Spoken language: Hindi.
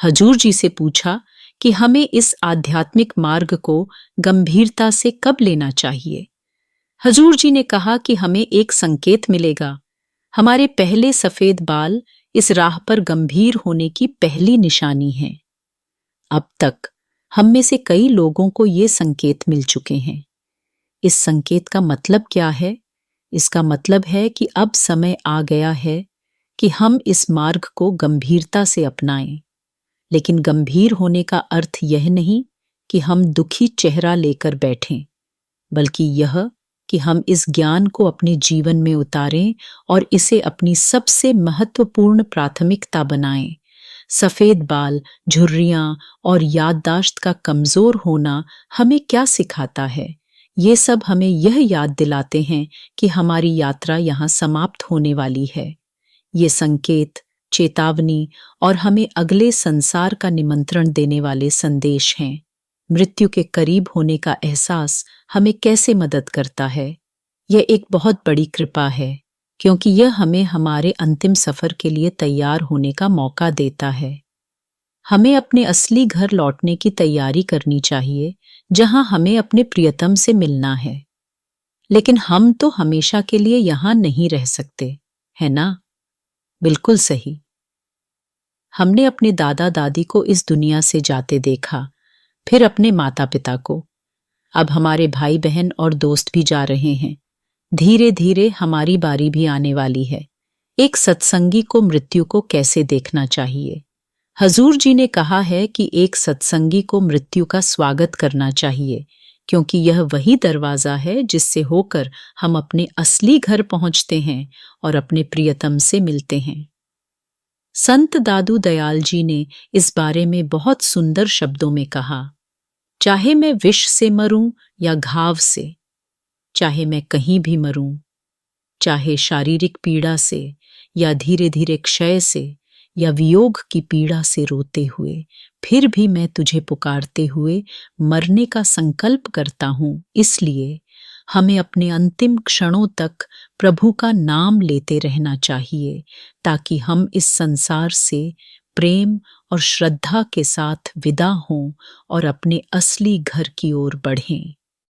हजूर जी से पूछा कि हमें इस आध्यात्मिक मार्ग को गंभीरता से कब लेना चाहिए। हजूर जी ने कहा कि हमें एक संकेत मिलेगा। हमारे पहले सफेद बाल इस राह पर गंभीर होने की पहली निशानी है। अब तक हम में से कई लोगों को ये संकेत मिल चुके हैं। इस संकेत का मतलब क्या है? इसका मतलब है कि अब समय आ गया है कि हम इस मार्ग को गंभीरता से अपनाएं। लेकिन गंभीर होने का अर्थ यह नहीं कि हम दुखी चेहरा लेकर बैठें, बल्कि यह कि हम इस ज्ञान को अपने जीवन में उतारें और इसे अपनी सबसे महत्वपूर्ण प्राथमिकता बनाएं। सफेद बाल, झुर्रियां और याददाश्त का कमजोर होना हमें क्या सिखाता है? ये सब हमें यह याद दिलाते हैं कि हमारी यात्रा यहाँ समाप्त होने वाली है। ये संकेत, चेतावनी और हमें अगले संसार का निमंत्रण देने वाले संदेश हैं। मृत्यु के करीब होने का एहसास हमें कैसे मदद करता है? यह एक बहुत बड़ी कृपा है, क्योंकि यह हमें हमारे अंतिम सफर के लिए तैयार होने का मौका देता है। हमें अपने असली घर लौटने की तैयारी करनी चाहिए, जहां हमें अपने प्रियतम से मिलना है। लेकिन हम तो हमेशा के लिए यहां नहीं रह सकते, है ना? बिल्कुल सही। हमने अपने दादा दादी को इस दुनिया से जाते देखा, फिर अपने माता पिता को। अब हमारे भाई बहन और दोस्त भी जा रहे हैं। धीरे धीरे हमारी बारी भी आने वाली है। एक सत्संगी को मृत्यु को कैसे देखना चाहिए? हजूर जी ने कहा है कि एक सत्संगी को मृत्यु का स्वागत करना चाहिए, क्योंकि यह वही दरवाजा है जिससे होकर हम अपने असली घर पहुंचते हैं और अपने प्रियतम से मिलते हैं। संत दादू दयाल जी ने इस बारे में बहुत सुंदर शब्दों में कहा, चाहे मैं विष से मरूं या घाव से, चाहे मैं कहीं भी मरूं, चाहे शारीरिक पीड़ा से या धीरे धीरे क्षय से या वियोग की पीड़ा से रोते हुए, फिर भी मैं तुझे पुकारते हुए मरने का संकल्प करता हूं। इसलिए हमें अपने अंतिम क्षणों तक प्रभु का नाम लेते रहना चाहिए, ताकि हम इस संसार से प्रेम और श्रद्धा के साथ विदा हों और अपने असली घर की ओर बढ़ें।